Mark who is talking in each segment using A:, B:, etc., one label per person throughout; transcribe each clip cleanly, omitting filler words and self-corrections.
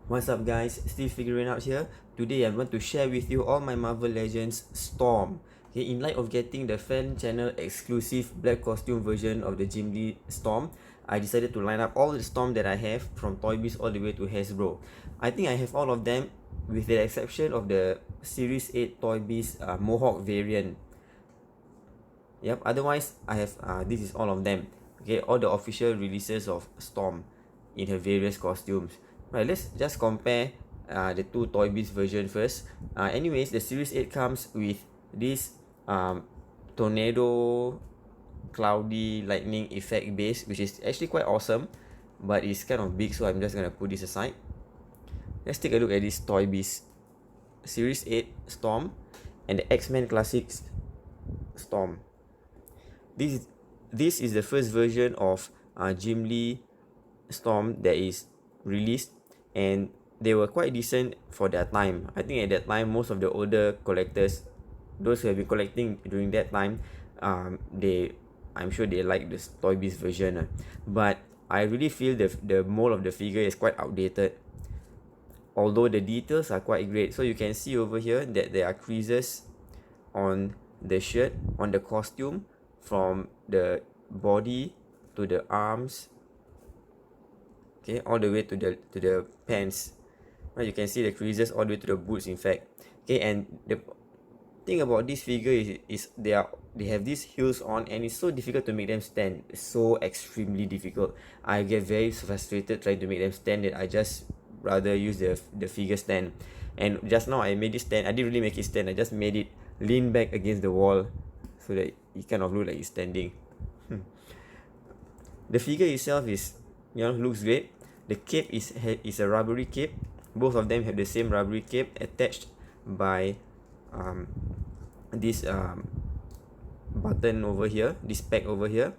A: What's up guys, still figuring out here. Today I'm going to share with you all my Marvel Legends Storm. Okay, in light of getting the fan channel exclusive black costume version of the Jubilee Storm, I decided to line up all the Storm that I have from Toybiz all the way to Hasbro. I think I have all of them with the exception of the Series 8 Toybiz Mohawk variant. Yep, otherwise I have this is all of them. Okay, all the official releases of Storm in her various costumes. Right, let's just compare the two Toybiz version first. Anyways, the Series 8 comes with this tornado cloudy lightning effect base, which is actually quite awesome, but it's kind of big, so I'm just gonna put this aside. Let's take a look at this Toybiz Series 8 Storm and the X-Men Classics Storm. This is the first version of Jubilee Storm that is released, and they were quite decent for their time. I think at that time most of the older collectors, those who have been collecting during that time, I'm sure they like the Toybiz version. But I really feel the mold of the figure is quite outdated, although the details are quite great. So you can see over here that there are creases on the shirt, on the costume, from the body to the arms, okay, all the way to the pants. Right, you can see the creases all the way to the boots, in fact. Okay, and the thing about this figure is they have these heels on, and it's so difficult to make them stand. It's so extremely difficult. I get very frustrated trying to make them stand that I just rather use the figure stand. And just now I made it stand. I didn't really make it stand. I just made it lean back against the wall so that it kind of look like it's standing. The figure itself is, looks great. The cape is a rubbery cape. Both of them have the same rubbery cape attached by this button over here, this peg over here.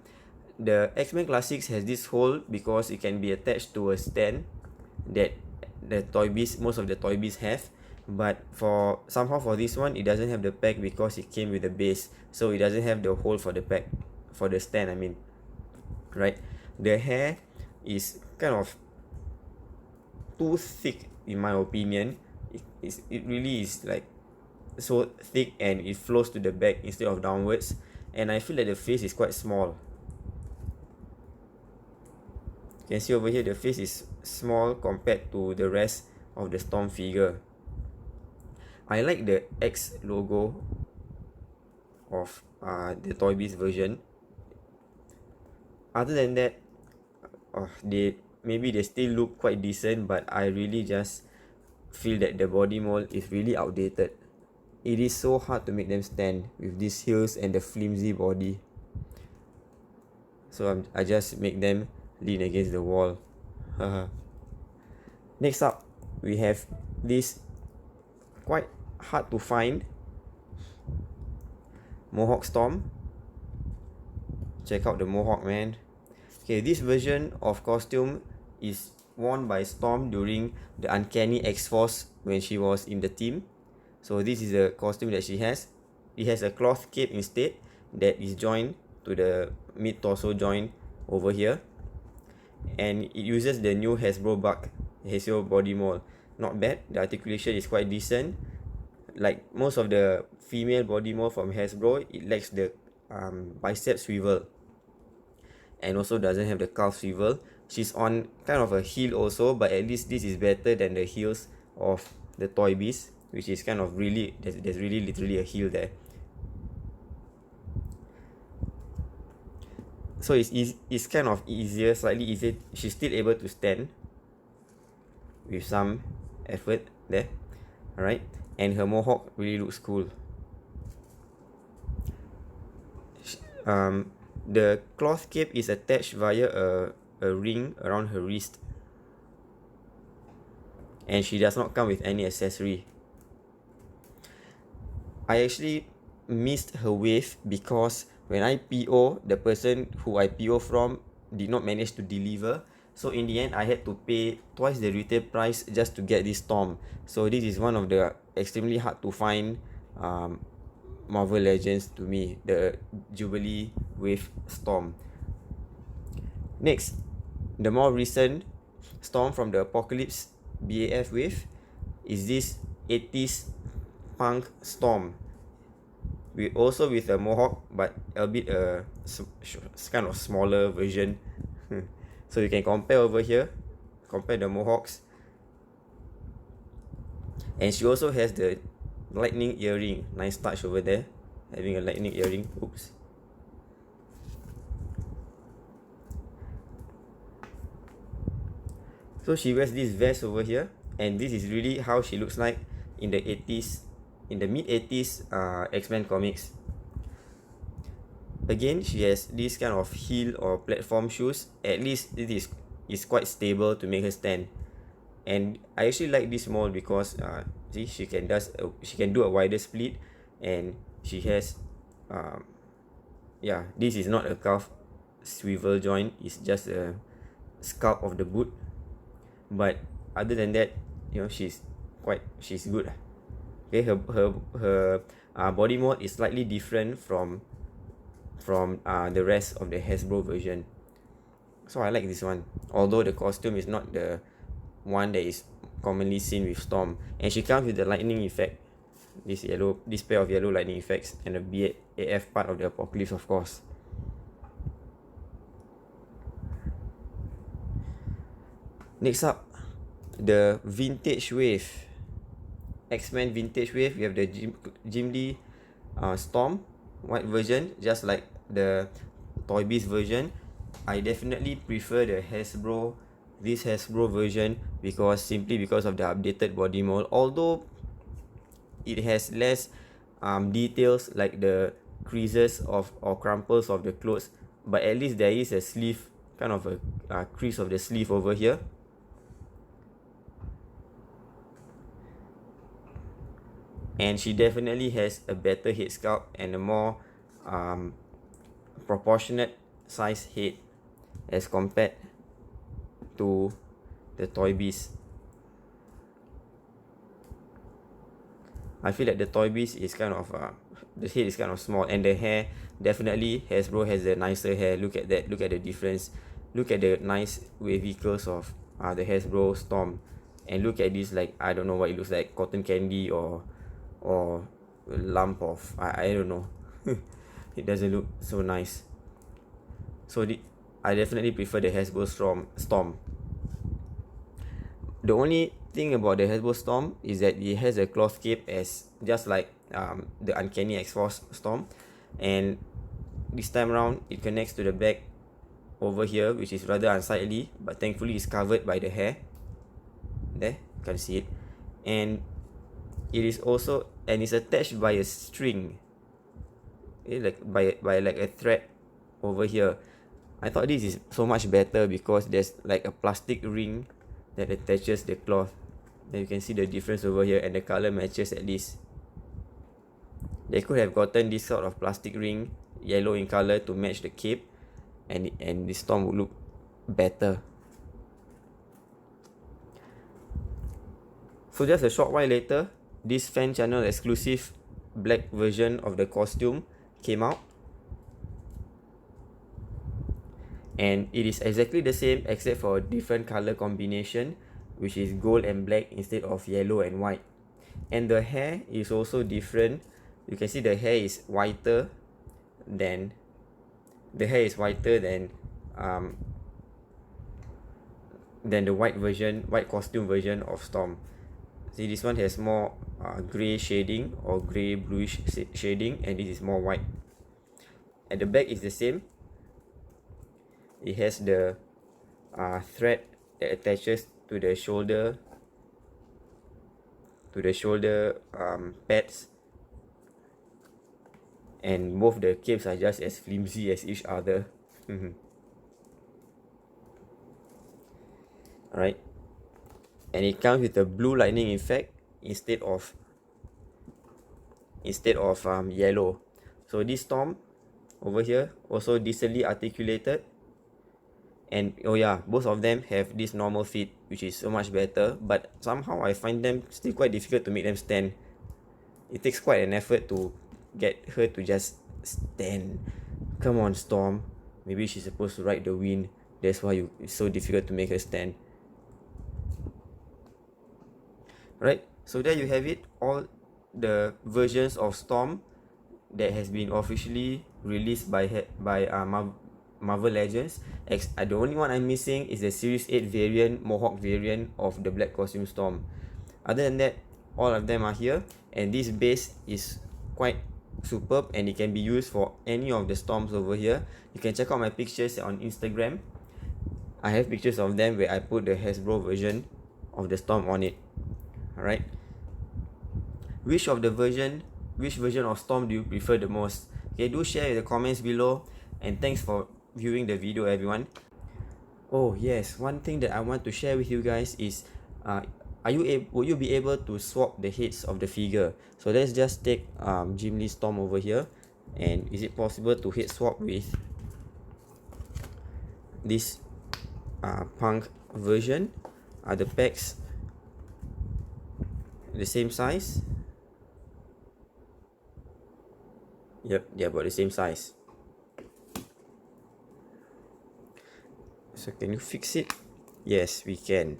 A: The X-Men Classics has this hole because it can be attached to a stand that most of the Toybiz have. But for this one, it doesn't have the peg because it came with the base, so it doesn't have the hole for the peg, for the stand, I mean. Right, the hair is kind of too thick in my opinion. It really is like so thick, and it flows to the back instead of downwards, and I feel that the face is quite small. You can see over here the face is small compared to the rest of the Storm figure. I like the X logo of the Toybiz version. Other than that, maybe they still look quite decent, but I really just feel that the body mold is really outdated. It is so hard to make them stand with these heels and the flimsy body. So I just make them lean against the wall. Next up, we have this quite hard to find Mohawk Storm. Check out the Mohawk, man. Okay, this version of costume is worn by Storm during the Uncanny X-Force when she was in the team. So this is the costume that she has. It has a cloth cape instead that is joined to the mid-torso joint over here. And it uses the new Hasbro body mold. Not bad. The articulation is quite decent. Like most of the female body mold from Hasbro, it lacks the bicep swivel, and also doesn't have the calf swivel. She's on kind of a heel also, but at least this is better than the heels of the Toybiz, which is kind of really, there's really literally a heel there. So it's kind of easier, slightly easier. She's still able to stand with some effort there. Alright, and her Mohawk really looks cool. The cloth cape is attached via a ring around her wrist, and she does not come with any accessory. I actually missed her wave because when I PO, the person who I PO from did not manage to deliver. So in the end, I had to pay twice the retail price just to get this Storm. So this is one of the extremely hard to find Marvel Legends to me, the Jubilee with Storm. Next, the more recent Storm from the Apocalypse BAF with is this 80s punk Storm. Also with a Mohawk, but a bit kind of smaller version. So you can compare over here, compare the Mohawks. And she also has the lightning earring. Nice touch over there, having a lightning earring. Oops. So she wears this vest over here, and this is really how she looks like in the 80s, in the mid-80s X-Men comics. Again, she has this kind of heel or platform shoes. At least it is quite stable to make her stand. And I actually like this mold because see, she can do a wider split, and she has yeah, this is not a calf swivel joint, it's just a scalp of the boot. But other than that, you know, she's good. Okay, her body mold is slightly different from the rest of the Hasbro version. So I like this one, although the costume is not the one that is commonly seen with Storm. And she comes with the lightning effect, this pair of yellow lightning effects, and the BAF part of the apocalypse, of course. Next up, the vintage wave, X-Men vintage wave. We have the Jubilee Storm white version, just like the Toybiz version. I definitely prefer the this Hasbro version simply because of the updated body mold. Although it has less details like the creases or crumples of the clothes, but at least there is a sleeve, kind of a crease of the sleeve over here. And she definitely has a better head sculpt and a more proportionate size head as compared to the Toybiz. I feel like the Toybiz is kind of the head is kind of small, and the hair, definitely Hasbro has the nicer hair. Look at that, look at the difference, look at the nice wavy curls of the Hasbro Storm, and look at this, like, I don't know what it looks like, cotton candy or a lump of I don't know. It doesn't look so nice. So I definitely prefer the Hasbro Storm. The only thing about the Hasbro Storm is that it has a cloth cape, as just like the Uncanny X-Force Storm, and this time around it connects to the back over here, which is rather unsightly, but thankfully it's covered by the hair. There, you can see it. And it is also, and it's attached by a string, like by like a thread over here. I thought this is so much better because there's like a plastic ring that attaches the cloth. Then you can see the difference over here, and the color matches at least. They could have gotten this sort of plastic ring, yellow in color, to match the cape, and the Storm would look better. So just a short while later, this fan channel exclusive black version of the costume came out, and it is exactly the same except for a different color combination, which is gold and black instead of yellow and white. And the hair is also different. You can see the hair is whiter than the white costume version of Storm. See, this one has more gray shading or gray bluish shading, and this is more white. At the back is the same. It has the thread that attaches to the shoulder pads, and both the capes are just as flimsy as each other. Alright, and it comes with a blue lightning effect instead of yellow. So this Storm over here also decently articulated, and oh yeah, both of them have this normal fit, which is so much better, but somehow I find them still quite difficult to make them stand. It takes quite an effort to get her to just stand. Come on, Storm, maybe she's supposed to ride the wind, that's why it's so difficult to make her stand. Right, so there you have it, all the versions of Storm that has been officially released by Marvel Legends. The only one I'm missing is the Series 8 variant, Mohawk variant of the Black Costume Storm. Other than that, all of them are here, and this base is quite superb and it can be used for any of the Storms over here. You can check out my pictures on Instagram. I have pictures of them where I put the Hasbro version of the Storm on it. Alright, which version of Storm do you prefer the most? Okay, do share in the comments below, and thanks for viewing the video, everyone. Oh yes, one thing that I want to share with you guys is would you be able to swap the heads of the figure? So let's just take Jubilee Storm over here, and is it possible to head swap with this punk version? Are the packs the same size? Yep, they're about the same size. So can you fix it? Yes, we can.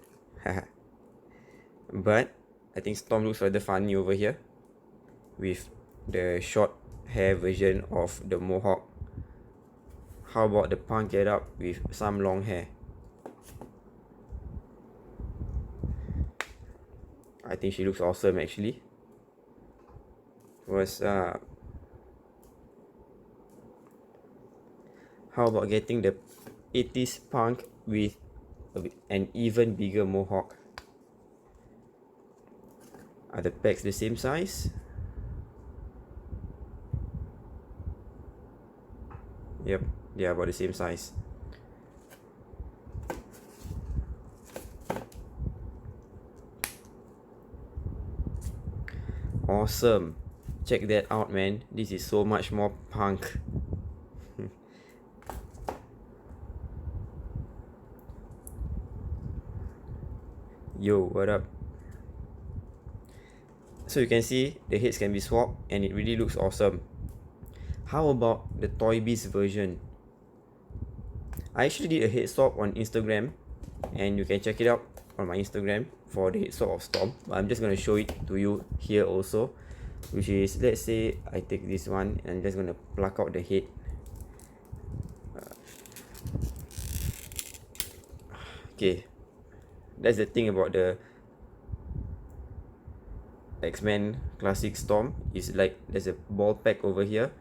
A: But I think Storm looks rather funny over here with the short hair version of the Mohawk. How about the punk get up with some long hair? I think she looks awesome actually. What's up? How about getting the 80s punk with an even bigger Mohawk? Are the packs the same size? Yep, they are about the same size. Awesome. Check that out, man. This is so much more punk. Yo, what up? So you can see the heads can be swapped and it really looks awesome. How about the Toybiz version? I actually did a head swap on Instagram, and you can check it out on my Instagram for the head swap of Storm. But I'm just going to show it to you here also, which is, let's say I take this one and I'm just going to pluck out the head. Okay, that's the thing about the X-Men Classic Storm, is like there's a ball pack over here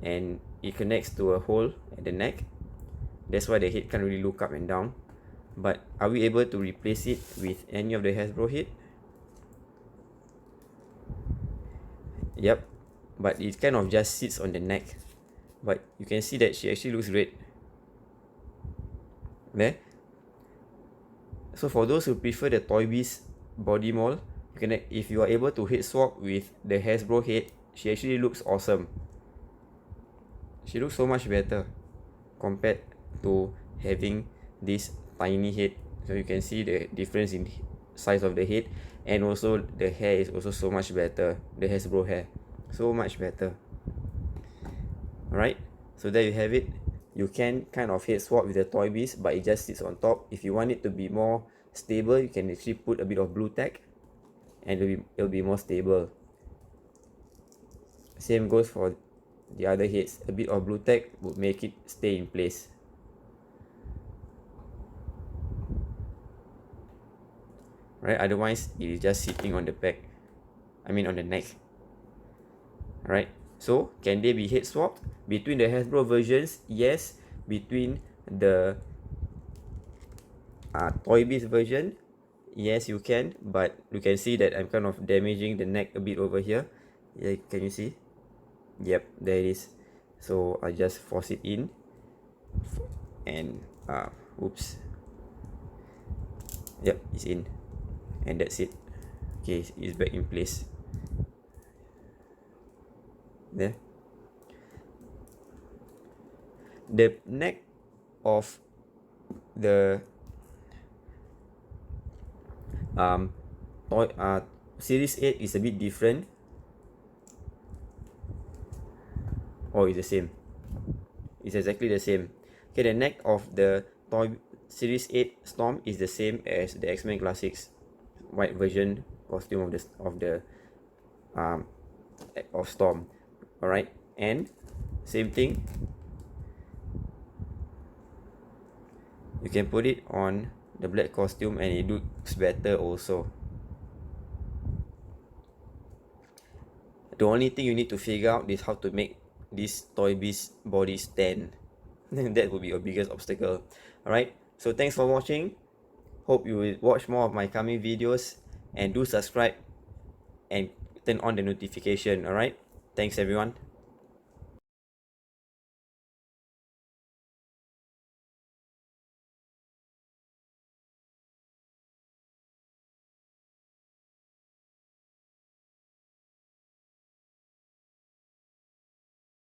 A: and it connects to a hole at the neck. That's why the head can't really look up and down. But are we able to replace it with any of the Hasbro head? Yep, but it kind of just sits on the neck. But you can see that she actually looks great there. So for those who prefer the Toybiz body mold, if you are able to head swap with the Hasbro head, she actually looks awesome. She looks so much better compared to having this tiny head. So you can see the difference in size of the head, and also the hair is also so much better. The Hasbro hair, so much better. Alright, so there you have it. You can kind of head swap with the Toybiz, but it just sits on top. If you want it to be more stable, you can actually put a bit of blue tack and it'll be more stable. Same goes for the other heads. A bit of blue tack would make it stay in place. Right, otherwise it is just sitting on the back, on the neck. Alright, so can they be head swapped between the Hasbro versions? Yes. Between the Toybiz version, yes, you can, but you can see that I'm kind of damaging the neck a bit over here. Yeah, can you see? Yep, there it is. So I just force it in and oops, yep, it's in, and that's it. Okay, it's back in place there. The neck of the Series 8 is a bit different. Oh, it's the same. It's exactly the same. Okay, the neck of the Series 8 Storm is the same as the X-Men Classics white version costume of Storm. Alright, and same thing, you can put it on the black costume and it looks better also. The only thing you need to figure out is how to make this Toybiz body stand. That would be your biggest obstacle. Alright, so thanks for watching. Hope you will watch more of my coming videos, and do subscribe and turn on the notification. Alright, thanks everyone.